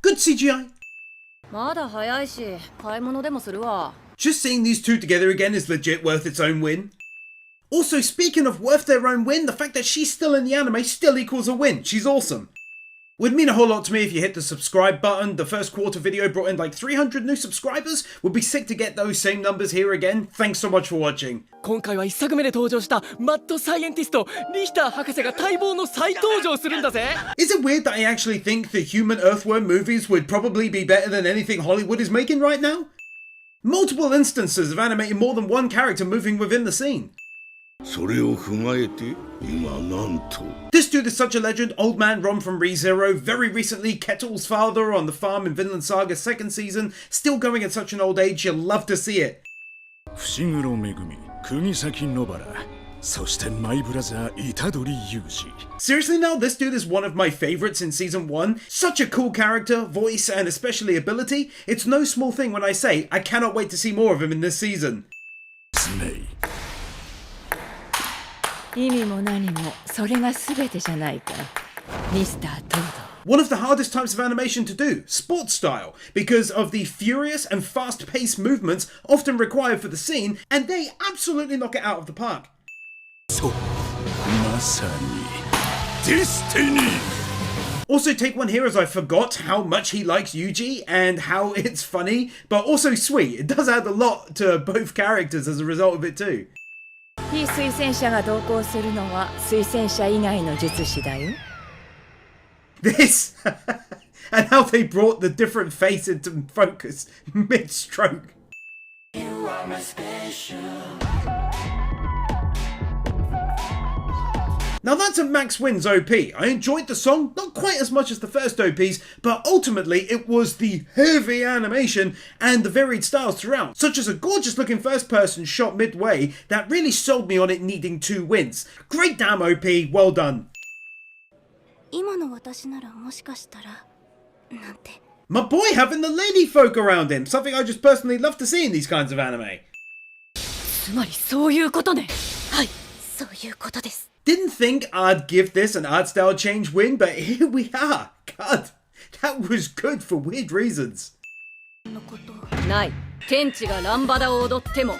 Good CGI. まだ早いし、買い物でもするわ。 Just seeing these two together again is legit worth its own win. Also, speaking of worth their own win, the fact that she's still in the anime still equals a win. She's awesome. Would mean a whole lot to me if you hit the subscribe button. The first quarter video brought in like 300 new subscribers. Would be sick to get those same numbers here again. Thanks so much for watching. 今回は1作目で登場したマッドサイエンティストリヒター博士が待望の再登場するんだぜ。 Is it weird that I actually think the human earthworm movies would probably be better than anything Hollywood is making right now? Multiple instances of animating more than one character moving within the scene. それを踏まえて今なんと This dude is such a legend. Old man Ron from ReZero. Very recently, Kettle's father on the farm in Vinland Saga's second season. Still going at such an old age. You'll love to see it. 伏黒めぐみ、釘崎野原、そしてマイブラザー虎杖裕二。 Seriously now, this dude is one of my favorites in season 1. Such a cool character, voice, and especially ability. It's no small thing when I say I cannot wait to see more of him in this season. スネイ。 意味も何もそれが全てじゃないかミスター・トード One of the hardest types of animation to do, sports style, because of the furious and fast-paced movements often required for the scene, and they absolutely knock it out of the park. そう、まさにデスティニー。 Also take one here as I forgot how much he likes Yuji and how it's funny, but also sweet. It does add a lot to both characters as a result of it too. 非推薦者が同行するのは推薦者以外の術師だよ This and how they brought the different face into focus mid-stroke. Now that's a max wins OP. I enjoyed the song, not quite as much as the first OPs, but ultimately it was the heavy animation and the varied styles throughout, such as a gorgeous looking first person shot midway that really sold me on it needing 2 wins. Great damn OP, well done. 今の私ならもしかしたらなんて My boy having the lady folk around him, something I just personally love to see in these kinds of anime. つまりそういうことねはいそういうことです Didn't think I'd give this an art style change win, but here we are. God, that was good for weird reasons. ない。天地がランバダを踊っても。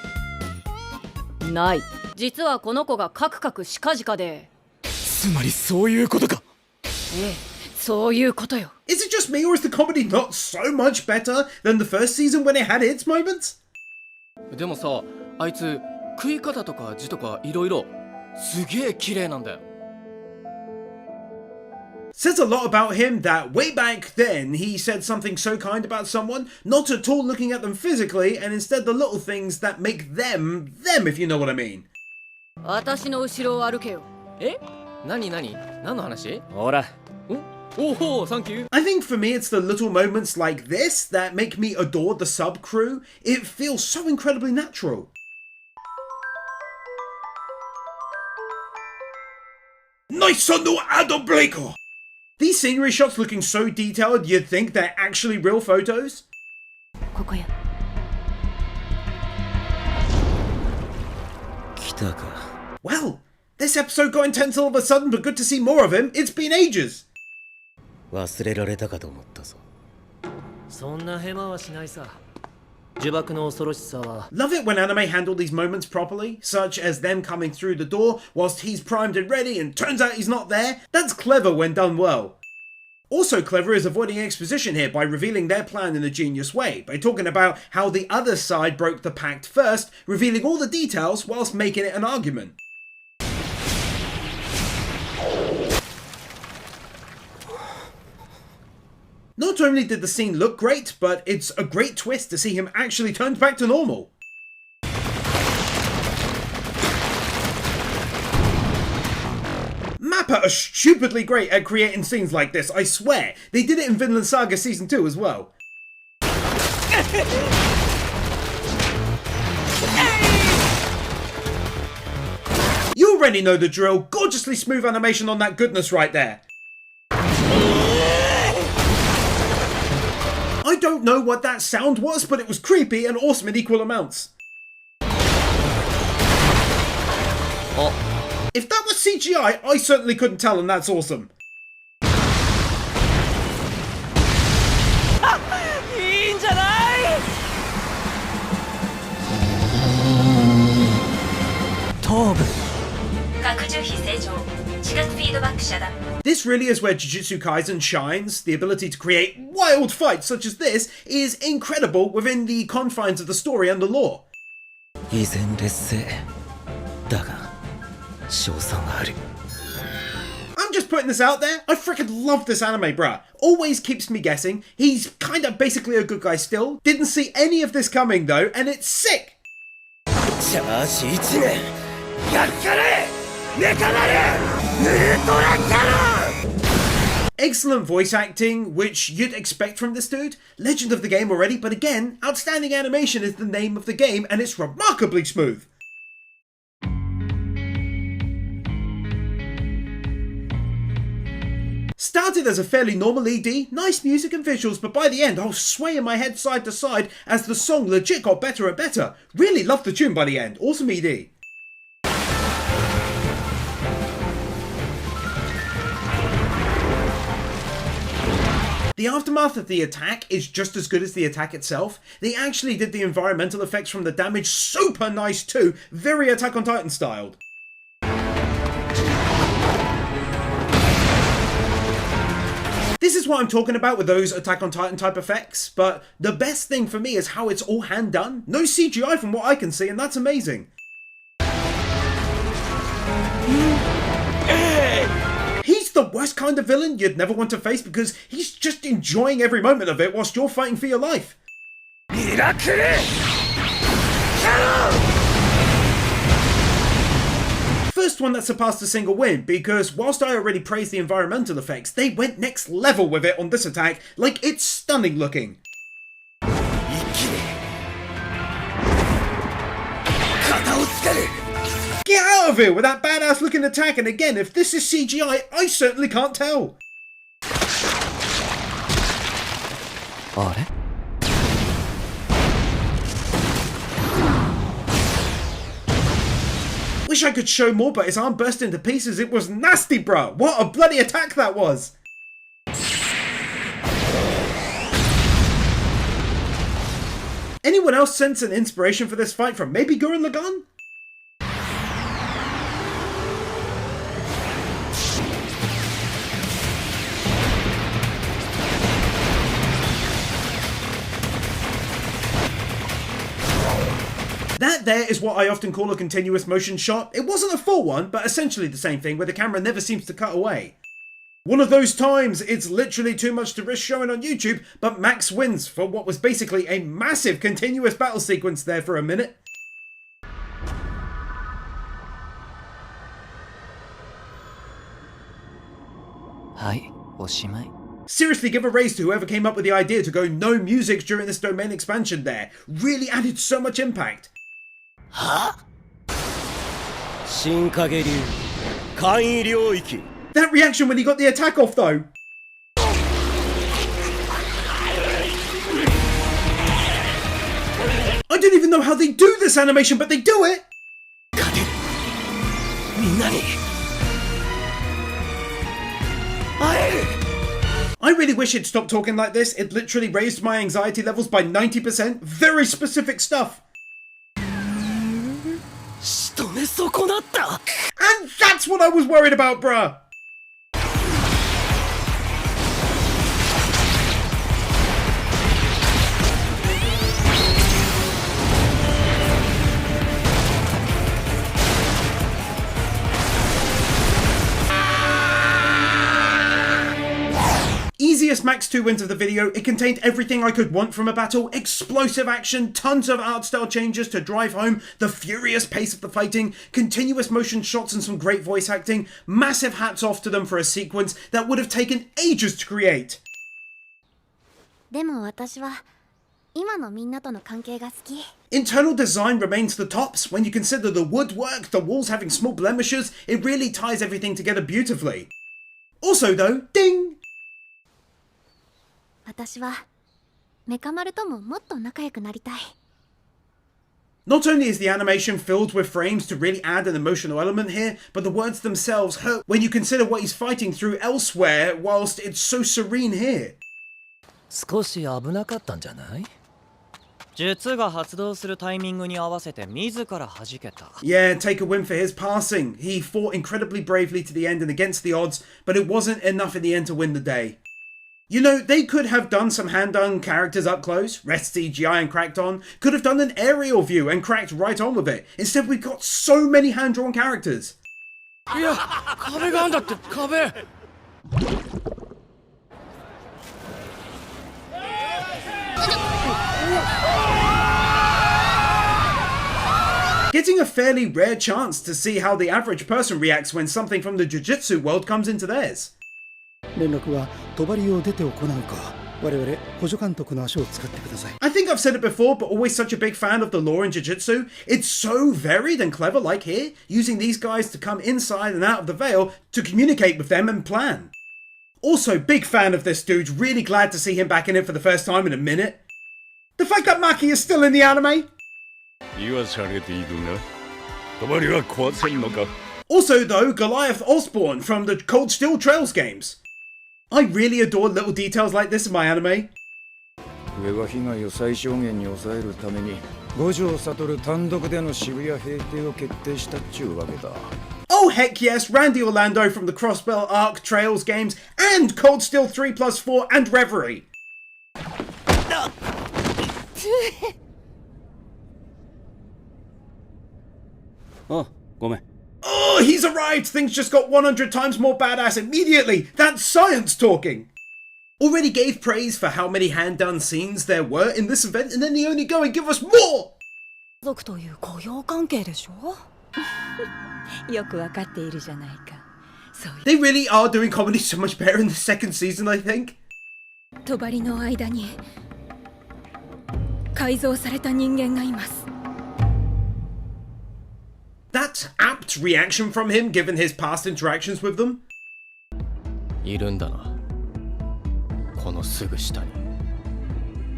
ない。実はこの子がカクカクしかじかで。つまりそういうことか。ええ、そういうことよ。 Is it just me or is the comedy not so much better than the first season when it had its moments? でもさ、あいつ食い方とか字とかいろいろすげえ綺麗なんだよ。 Says a lot about him that way back then he said something so kind about someone, not at all looking at them physically, and instead the little things that make them, if you know what I mean. 私の後ろを歩けよ。え？何の話？ほら。おお、サンキュー。 I think for me it's the little moments like this that make me adore the sub crew. It feels so incredibly natural. Nice on the Adobleco! These scenery shots looking so detailed you'd think they're actually real photos. ここよ来たか Well, this episode got intense all of a sudden, but good to see more of him. It's been ages. 忘れられたかと思ったぞそんなヘマはしないさ呪縛の恐ろしさは Love it when anime handle these moments properly, such as them coming through the door whilst he's primed and ready and turns out he's not there. That's clever when done well. Also clever is avoiding exposition here by revealing their plan in a genius way, by talking about how the other side broke the pact first, revealing all the details whilst making it an argument. Not only did the scene look great, but it's a great twist to see him actually turned back to normal. Mappa are stupidly great at creating scenes like this, I swear. They did it in Vinland Saga Season 2 as well. You already know the drill. Gorgeously smooth animation on that goodness right there. I don't know what that sound was, but it was creepy and awesome in equal amounts. If that was CGI, I certainly couldn't tell, and that's awesome. This really is where Jujutsu Kaisen shines. The ability to create wild fights such as this is incredible within the confines of the story and the lore. 依然劣勢だが勝算がある I'm just putting this out there. I freaking love this anime, bruh. Always keeps me guessing. He's kind of basically a good guy still. Didn't see any of this coming though, and it's sick. チャージ1年やっかれメカナレヌートラキャラ Excellent voice acting, which you'd expect from this dude. Legend of the game already, but again, outstanding animation is the name of the game, and it's remarkably smooth. Started as a fairly normal ED, nice music and visuals, but by the end I was swaying my head side to side as the song legit got better and better. Really loved the tune by the end, awesome ED. The aftermath of the attack is just as good as the attack itself. They actually did the environmental effects from the damage super nice too, very Attack on Titan styled. This is what I'm talking about with those Attack on Titan type effects, but the best thing for me is how it's all hand done. No CGI from what I can see, and that's amazing. He's the worst kind of villain you'd never want to face because he's just enjoying every moment of it whilst you're fighting for your life. First one that surpassed a single win, because whilst I already praised the environmental effects, they went next level with it on this attack, like it's stunning looking. Get out of here with that badass looking attack, and again, if this is CGI, I certainly can't tell. Wish I could show more, but his arm burst into pieces. It was nasty, bro. What a bloody attack that was. Anyone else sense an inspiration for this fight from maybe Gurren Lagann? That there is what I often call a continuous motion shot. It wasn't a full one, but essentially the same thing where the camera never seems to cut away. One of those times it's literally too much to risk showing on YouTube, but Max wins for what was basically a massive continuous battle sequence there for a minute. Seriously, give a raise to whoever came up with the idea to go no music during this domain expansion there. Really added so much impact. That reaction when he got the attack off though. I don't even know how they do this animation, but they do it! I really wish he'd stop talking like this. It literally raised my anxiety levels by 90%. Very specific stuff. And that's what I was worried about, bruh! Easiest Max 2 wins of the video. It contained everything I could want from a battle. Explosive action, tons of art style changes to drive home the furious pace of the fighting, continuous motion shots and some great voice acting. Massive hats off to them for a sequence that would have taken ages to create. でも私は今のみんなとの関係が好き。 Internal design remains the tops. When you consider the woodwork, the walls having small blemishes, it really ties everything together beautifully. Also though, ding! 私はメカ丸とももっと仲良くなりたい。 Not only is the animation filled with frames to really add an emotional element here, but the words themselves hurt when you consider what he's fighting through elsewhere, whilst it's so serene here. 少し危なかったんじゃない?術が発動するタイミングに合わせて自ら弾けた。 Yeah, take a win for his passing. He fought incredibly bravely to the end and against the odds, but it wasn't enough in the end to win the day. You know, they could have done some hand-done characters up close, rest CGI and cracked on, could have done an aerial view and cracked right on with it. Instead, we've got so many hand-drawn characters. いや壁があんだって壁。 Getting a fairly rare chance to see how the average person reacts when something from the Jujutsu world comes into theirs. 連絡は帳を出て行うか、我々補助監督の足を使ってください。 I think I've said it before, but always such a big fan of the lore in Jujutsu. It's so varied and clever, like here, using these guys to come inside and out of the veil to communicate with them and plan. Also, big fan of this dude, really glad to see him back in it for the first time in a minute. The fact that Maki is still in the anime. 言わされているな。帳は壊せんのか。 Also though, Goliath Osborne from the Cold Steel Trails games. I really adore little details like this in my anime. 上は被害を最小限に抑えるために五条悟単独での渋谷平定を決定したっちゅうわけだ。 Oh heck yes, Randy Orlando from the Crossbell Arc Trails games and Cold Steel 3+4 and Reverie. あ、ごめん。 Oh, he's arrived! Things just got 100 times more badass immediately! That's science talking! Already gave praise for how many hand-done scenes there were in this event, and then they only go and give us more! 族という雇用関係でしょよくわかっているじゃないか。そういう They really are doing comedy so much better in the second season, I think. 帳の間に改造された人間がいます。 That apt reaction from him, given his past interactions with them. いるんだな。このすぐ下に。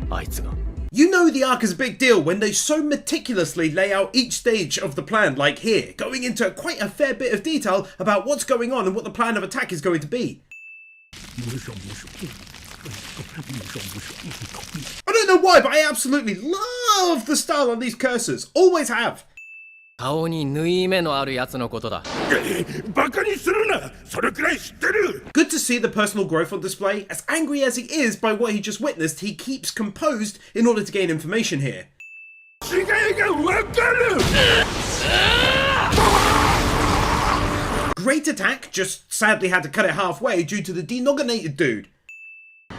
あいつが。 You know the arc is a big deal when they so meticulously lay out each stage of the plan, like here, going into quite a fair bit of detail about what's going on and what the plan of attack is going to be. I don't know why, but I absolutely love the style on these cursors. Always have. 顔に縫い目のあるやつのことだ。バカにするな。それくらい知ってる。 Good to see the personal growth on display. As angry as he is by what he just witnessed, he keeps composed in order to gain information here. 違いがわかる。 Great attack, just sadly had to cut it halfway due to the denominated dude.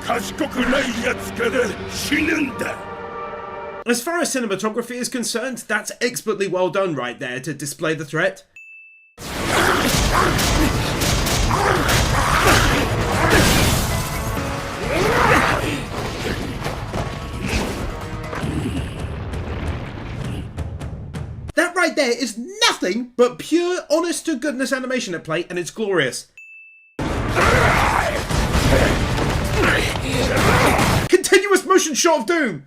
賢くないやつから死ぬんだ。 As far as cinematography is concerned, that's expertly well done right there to display the threat. That right there is nothing but pure honest to goodness animation at play, and it's glorious. Continuous motion shot of doom!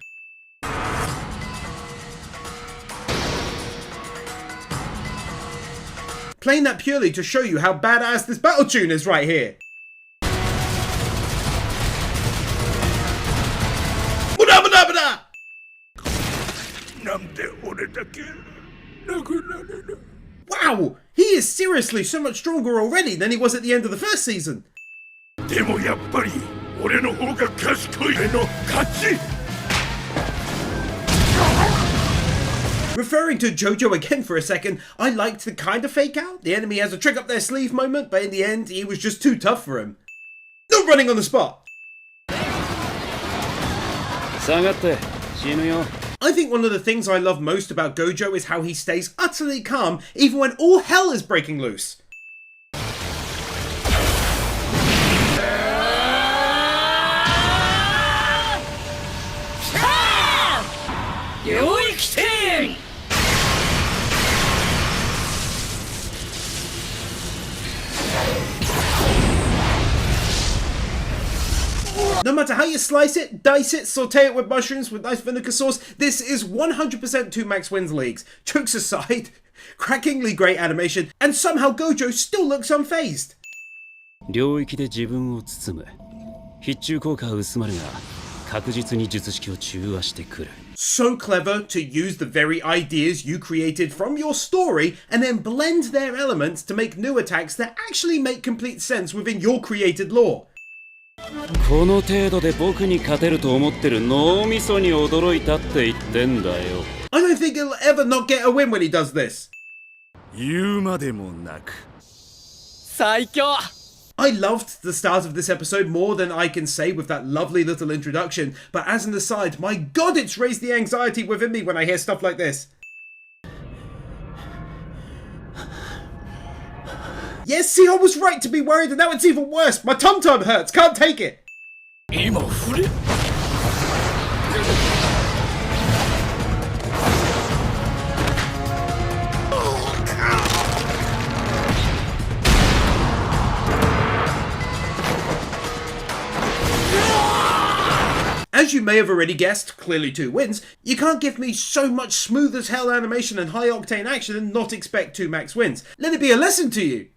Playing that purely to show you how badass this battle tune is right here. Wow! He is seriously so much stronger already than he was at the end of the first season. でもやっぱり俺の方が賢いの勝ち。 Referring to JoJo again for a second, I liked the kind of fake out. The enemy has a trick up their sleeve moment, but in the end, he was just too tough for him. No running on the spot! I think one of the things I love most about Gojo is how he stays utterly calm even when all hell is breaking loose. No matter how you slice it, dice it, saute it with mushrooms with nice vinegar sauce, this is 100% 2 max wins leagues. Jokes aside, crackingly great animation, and somehow Gojo still looks unfazed. 領域で自分を包む。必中効果は薄まるが、確実に術式を中和してくる。So clever to use the very ideas you created from your story and then blend their elements to make new attacks that actually make complete sense within your created lore. この程度で僕に勝てると思ってる脳みそに驚いたって言ってんだよ。I don't think he'll ever not get a win when he does this. 言うまでもなく。最強 I loved the start of this episode more than I can say with that lovely little introduction, but as an aside, my god, it's raised the anxiety within me when I hear stuff like this. Yes, see, I was right to be worried, and now it's even worse. My tum-tum hurts, can't take it. 今触れ As you may have already guessed, clearly 2 wins, you can't give me so much smooth as hell animation and high octane action and not expect 2 max wins. Let it be a lesson to you.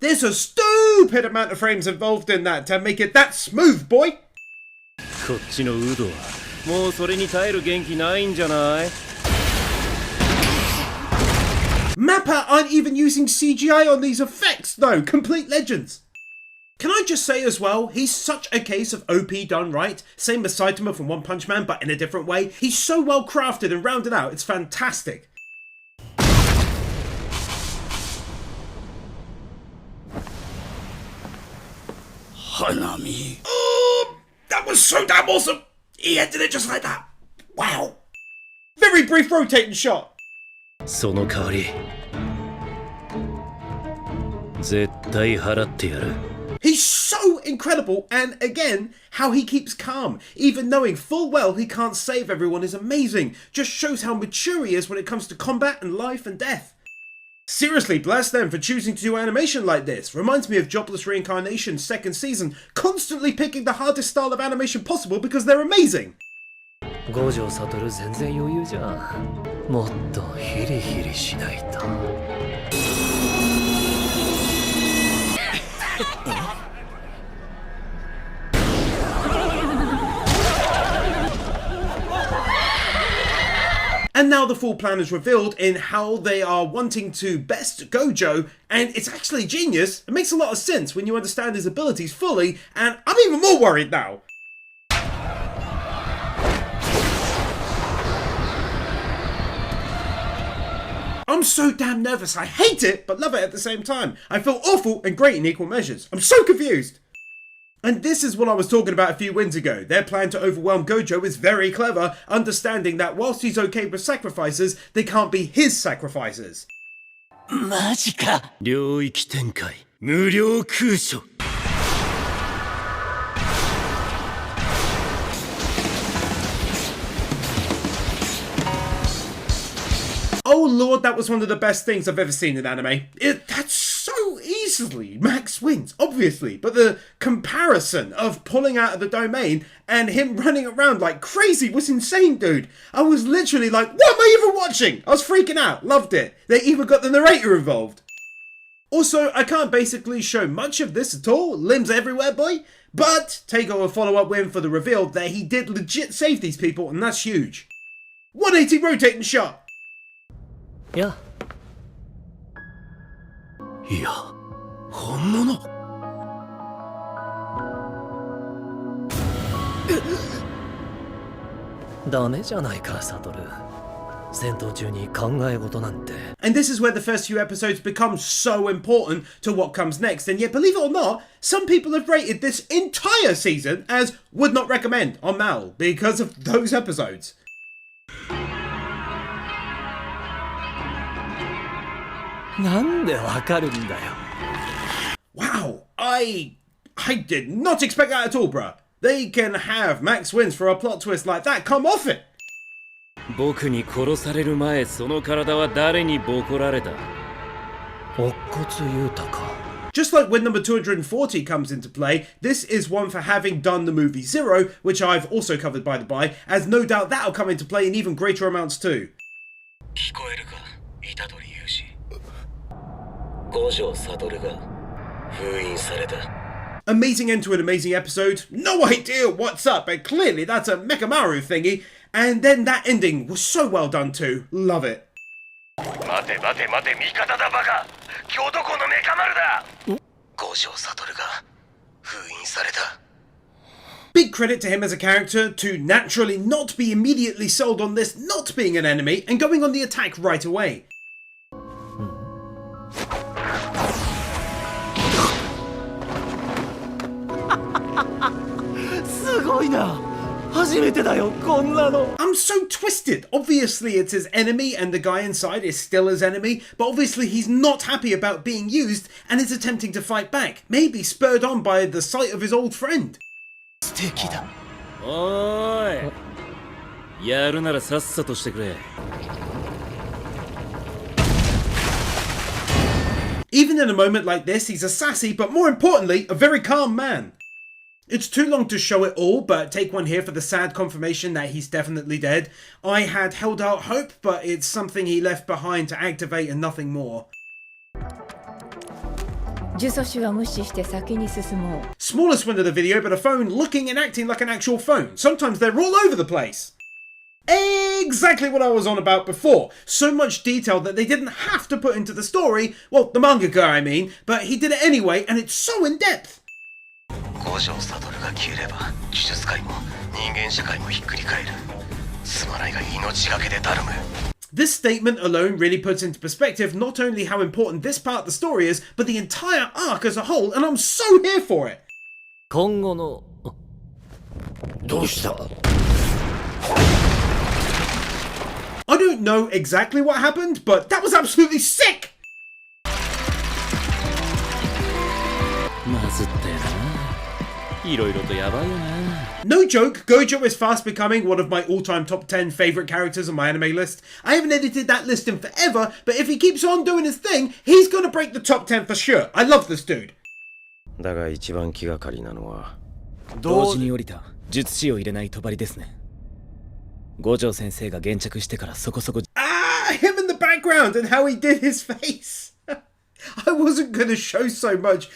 There's a stupid amount of frames involved in that to make it that smooth, boy. こっちのウドはもうそれに耐える元気ないんじゃない？ Mappa aren't even using CGI on these effects though, complete legends. Can I just say as well, he's such a case of OP done right, same as Saitama from One Punch Man but in a different way. He's so well crafted and rounded out, it's fantastic. Hanami. Oh, that was so damn awesome. He ended it just like that. Wow. Very brief rotating shot. その代わり絶対払ってやる。 He's so incredible, and again, how he keeps calm, even knowing full well he can't save everyone is amazing. Just shows how mature he is when it comes to combat and life and death. Seriously, bless them for choosing to do animation like this. Reminds me of Jobless Reincarnation's 2nd season, constantly picking the hardest style of animation possible because they're amazing. 五条悟全然余裕じゃん。もっとヒリヒリしないと。And now the full plan is revealed in how they are wanting to best Gojo, and it's actually genius. It makes a lot of sense when you understand his abilities fully, and I'm even more worried now. I'm so damn nervous. I hate it, but love it at the same time. I feel awful and great in equal measures. I'm so confused. And this is what I was talking about a few wins ago. Their plan to overwhelm Gojo is very clever, understanding that whilst he's okay with sacrifices, they can't be his sacrifices. マジか。領域展開無料空所。 Oh lord, that was one of the best things I've ever seen in anime. That's so easily Max wins, obviously, but the comparison of pulling out of the domain and him running around like crazy was insane, dude. I was literally like, what am I even watching? I was freaking out, loved it. They even got the narrator involved. Also, I can't basically show much of this at all, limbs everywhere, boy, but Tego a follow-up win for the reveal that he did legit save these people, and that's huge. 180 rotating shot. いや本物。ダメじゃないかサトル。戦闘中に考え事なんて。 And this is where the first few episodes become so important to what comes next, and yet believe it or not, some people have rated this entire season as would not recommend on Mal because of those episodes. Wow, I did not expect that at all, bruh. They can have max wins for a plot twist like that. Come off it. 僕に殺される前、その体は誰にボコられた？乙骨豊か。 Just like when number 240 comes into play, this is one for having done the movie Zero, which I've also covered by the by, as no doubt that'll come into play in even greater amounts too. 聞こえるか、虎杖裕二。五条悟が封印された。 Amazing end to an amazing episode. No idea what's up, but clearly that's a Mechamaru thingy. And then that ending was so well done too. Love it. 待て待て待て、味方だバカ。今日どこのメカ丸だ。五条悟が封印された。 Big credit to him as a character to naturally not be immediately sold on this not being an enemy and going on the attack right away. すごいな。初めてだよ、こんなの。 I'm so twisted. Obviously it's his enemy and the guy inside is still his enemy, but obviously he's not happy about being used and is attempting to fight back, maybe spurred on by the sight of his old friend. 素敵だ。おーい、やるならさっさとしてくれ。 Even in a moment like this, he's a sassy, but more importantly, a very calm man. It's too long to show it all, but take one here for the sad confirmation that he's definitely dead. I had held out hope, but it's something he left behind to activate and nothing more. 呪詛師は無視して先に進もう。 Smallest one of the video, but a phone looking and acting like an actual phone. Sometimes they're all over the place. Exactly what I was on about before. So much detail that they didn't have to put into the story. Well, the mangaka, I mean. But he did it anyway, and it's so in-depth. 五条悟が消えれば、呪術界も人間社会もひっくり返る。すまないが命がけで頼む。 This statement alone really puts into perspective not only how important this part of the story is, but the entire arc as a whole, and I'm so here for it. 今後の。どうした？ I don't know exactly what happened, but that was absolutely sick! まずってな。いろいろとやばいよな。 No joke, Gojo is fast becoming one of my all-time top 10 favourite characters on my anime list. I haven't edited that list in forever, but if he keeps on doing his thing, he's gonna break the top 10 for sure. I love this dude. だが一番気がかりなのは同時に降りた術師を入れない帳ですね。五条先生が現着してからそこそこ。 Ah, him in the background and how he did his face. I wasn't gonna show so much,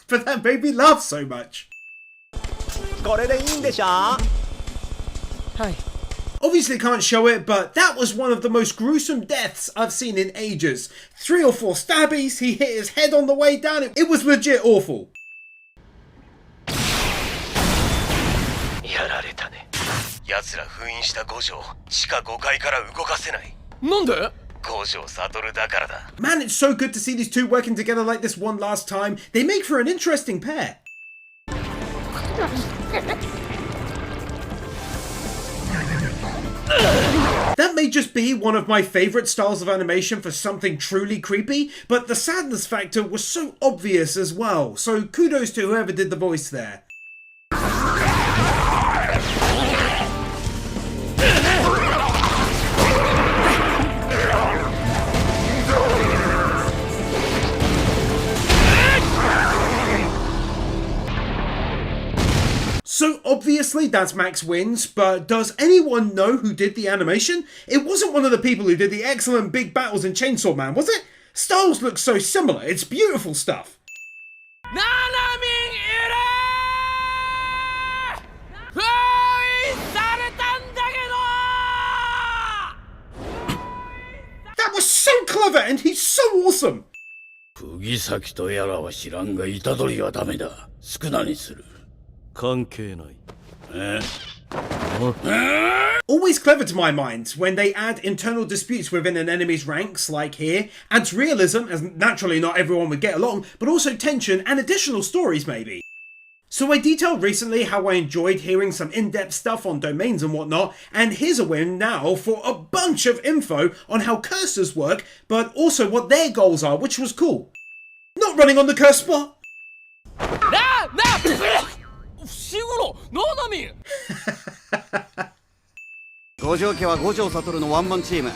but that made me laugh so much. これでいいんでしょ？はい。 Obviously can't show it, but that was one of the most gruesome deaths I've seen in ages. 3 or 4 stabbies, he hit his head on the way down. It was legit awful. やられたね。奴ら封印した五条、地下5階から動かせない。なんで？五条悟だからだ。 Man, it's so good to see these two working together like this one last time. They make for an interesting pair. That may just be one of my favourite styles of animation for something truly creepy, but the sadness factor was so obvious as well, so kudos to whoever did the voice there. So obviously that's Max wins, but does anyone know who did the animation? It wasn't one of the people who did the excellent big battles in Chainsaw Man, was it? Styles look so similar, it's beautiful stuff. That was so clever and he's so awesome! 釘崎とやらは知らんが虎杖はダメだ。少なにする。関係ない。Always clever to my mind when they add internal disputes within an enemy's ranks, like here, adds realism, as naturally not everyone would get along, but also tension and additional stories maybe. So I detailed recently how I enjoyed hearing some in-depth stuff on domains and whatnot, and here's a win now for a bunch of info on how cursors work, but also what their goals are, which was cool. Not running on the curse spot! 伏黒ノーナミン五条家は五条悟のワンマンチーム。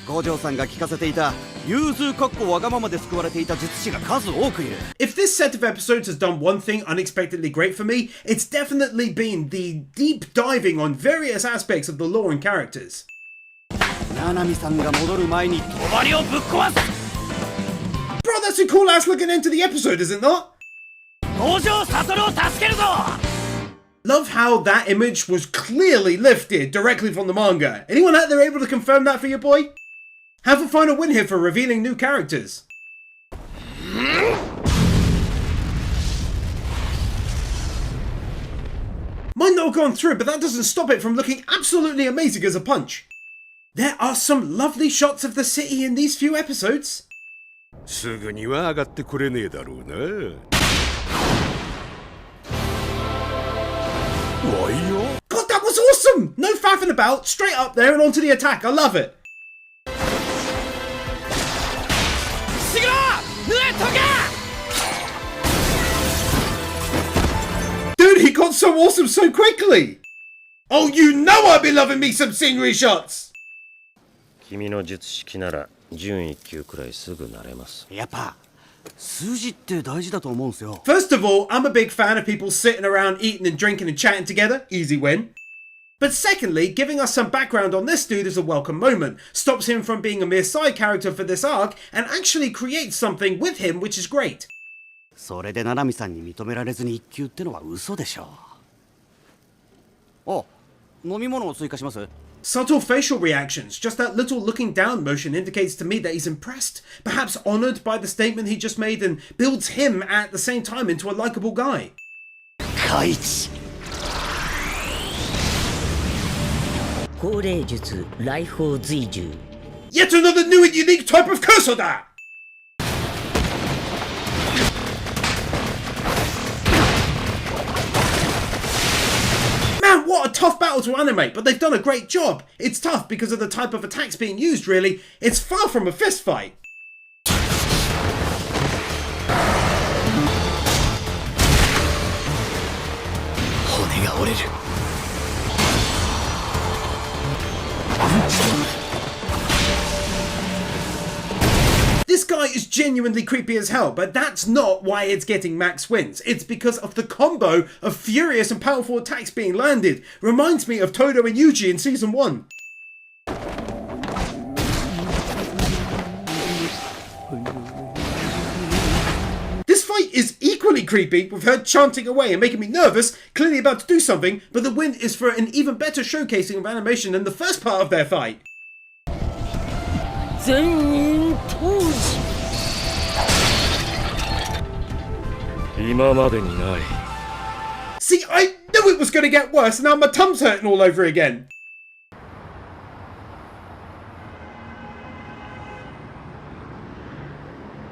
五条さんが聞かせていた融通かっこわがままで救われていた術師が数多くいる。 If this set of episodes has done one thing unexpectedly great for me, it's definitely been the deep diving on various aspects of the lore and characters. 七海さんが戻る前に帳をぶっ壊す。 Bro, that's a cool ass looking end to the episode, is it not? Love how that image was clearly lifted directly from the manga. Anyone out there able to confirm that for your boy? Have a final win here for revealing new characters. Might not have gone through, but that doesn't stop it from looking absolutely amazing as a punch. There are some lovely shots of the city in these few episodes. すぐには上がってこれねえだろうな。God, that was awesome! No faffing about, straight up there and onto the attack. I love it. Dude, he got so awesome so quickly! Oh, you know I'll be loving me some scenery shots! 君の術式なら準1級くらいすぐ慣れます。やっぱ数字って大事だと思うんすよ。First of all, I'm a big fan of people sitting around eating and drinking and chatting together. Easy win. But secondly, giving us some background on this dude is a welcome moment. Stops him from being a mere side character for this arc and actually creates something with him, which is great. それで七海さんに認められずに1級ってのは嘘でしょう。あ、飲み物を追加します。 Subtle facial reactions, just that little looking down motion indicates to me that he's impressed, perhaps honoured by the statement he just made, and builds him at the same time into a likeable guy. Yet another new and unique type of curse of that! Man, what a tough battle to animate, but they've done a great job. It's tough because of the type of attacks being used, really. It's far from a fist fight. This guy is genuinely creepy as hell, but that's not why it's getting max wins. It's because of the combo of furious and powerful attacks being landed. Reminds me of Todo and Yuji in Season 1. This fight is equally creepy, with her chanting away and making me nervous, clearly about to do something, but the win is for an even better showcasing of animation than the first part of their fight. See, I knew it was going to get worse, and now my tum's hurting all over again.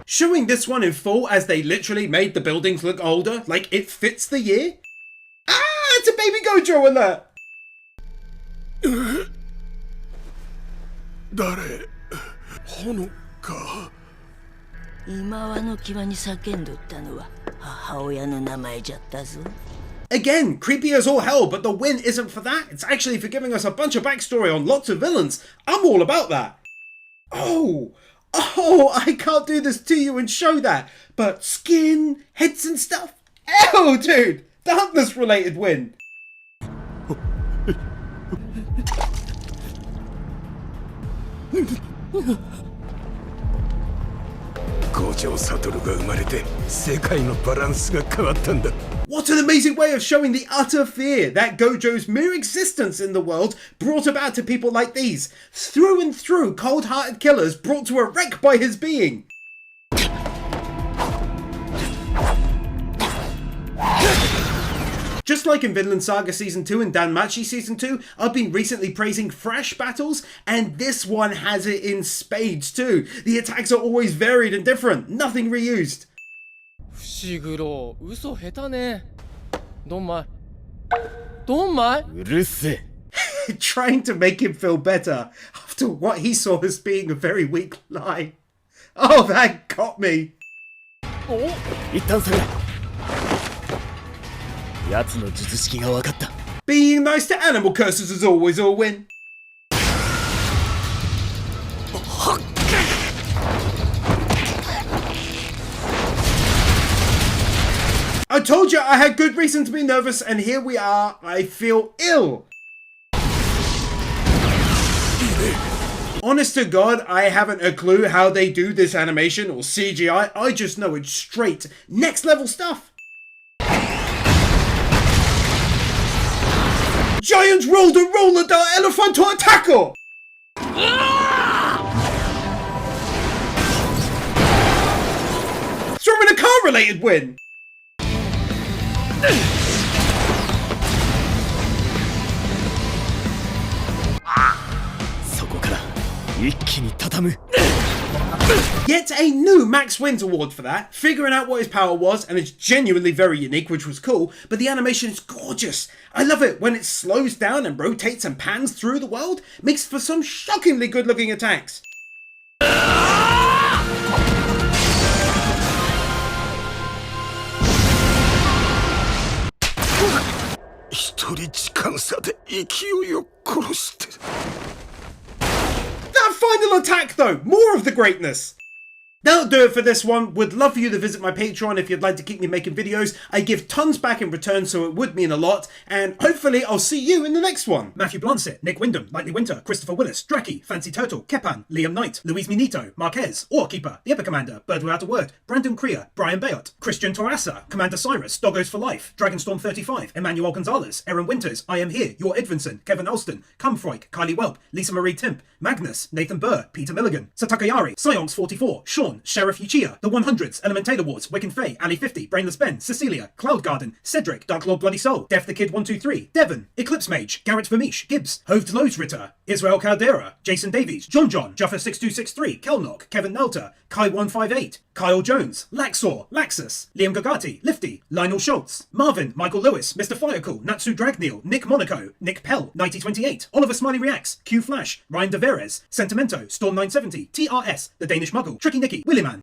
Showing this one in full as they literally made the buildings look older, like it fits the year. Ah, it's a baby Gojo alert! 誰？炎か。今はの際に叫んどったのは母親の名前じゃったぞ。 Again, creepy as all hell, but the win isn't for that. It's actually for giving us a bunch of backstory on lots of villains. I'm all about that. Oh, I can't do this to you and show that. But skin, heads and stuff? Ew, dude! Darkness related win. 五条悟が生まれて世界のバランスが変わったんだ。 What an amazing way of showing the utter fear that Gojo's mere existence in the world brought about to people like these. Through and through cold-hearted killers brought to a wreck by his being. Just like in Vinland Saga Season 2 and Danmachi Season 2, I've been recently praising fresh battles, and this one has it in spades too. The attacks are always varied and different, nothing reused. 伏黒、嘘下手ね。ドンマイ。ドンマイ？うるせえ。Trying to make him feel better after what he saw as being a very weak lie. Oh, that got me. 一旦下がれ。奴の術式が分かった。 Being nice to animal curses is always a win. I told you I had good reason to be nervous, and here we are. I feel ill. Honest to God, I haven't a clue how they do this animation or CGI. I just know it's straight next level stuff. Giant Roller Roller da Elefanto Attacco! Throw in a car-related win! Yet a new Max Wins award for that, figuring out what his power was, and it's genuinely very unique, which was cool, but the animation is gorgeous. I love it when it slows down and rotates and pans through the world, makes for some shockingly good looking attacks. 一人時間差で勢いを殺して。 That final attack though, more of the greatness! That'll do it for this one. Would love for you to visit my Patreon if you'd like to keep me making videos. I give tons back in return, so it would mean a lot. And hopefully I'll see you in the next one. Matthew Blancet, Nick Wyndham, Lightly Winter, Christopher Willis, Draki, Fancy Turtle, Kepan, Liam Knight, Luis Minito, Marquez, Keeper, The Epic Commander, Bird Without a Word, Brandon Crea, Brian Bayot, Christian Torassa, Commander Cyrus, Doggos for Life, Dragonstorm 35, Emmanuel Gonzalez, Aaron Winters, I Am Here, Your Edvinson, Kevin Alston, Cumfroik, Kylie Welp, Lisa Marie Timp, Magnus, Nathan Burr, Peter Milligan, Satakayari, Sionx 44, Sean, Sheriff Yuchiya, The 100s, Elemental Awards, Wiccan Faye, Ali 50, Brainless Ben, Cecilia, Cloud Garden, Cedric, Dark Lord Bloody Soul, Def the Kid 123, Devon, Eclipse Mage, Garrett Vermeesh, Gibbs, Hoved Loads Ritter, Israel Caldera, Jason Davies, John, Juffa 6263, Kelnock, Kevin Nelter, Kai 158, Kyle Jones, Laxor, Laxus, Liam Gagati, Lifty, Lionel Schultz, Marvin, Michael Lewis, Mr. Firecool, Natsu Dragneel, Nick Monaco, Nick Pell, 9028, Oliver Smiley Reacts, Q Flash, Ryan DeVerez, Sentimento, Storm 970, TRS, The Danish Muggle, Tricky Nicky, Willyman,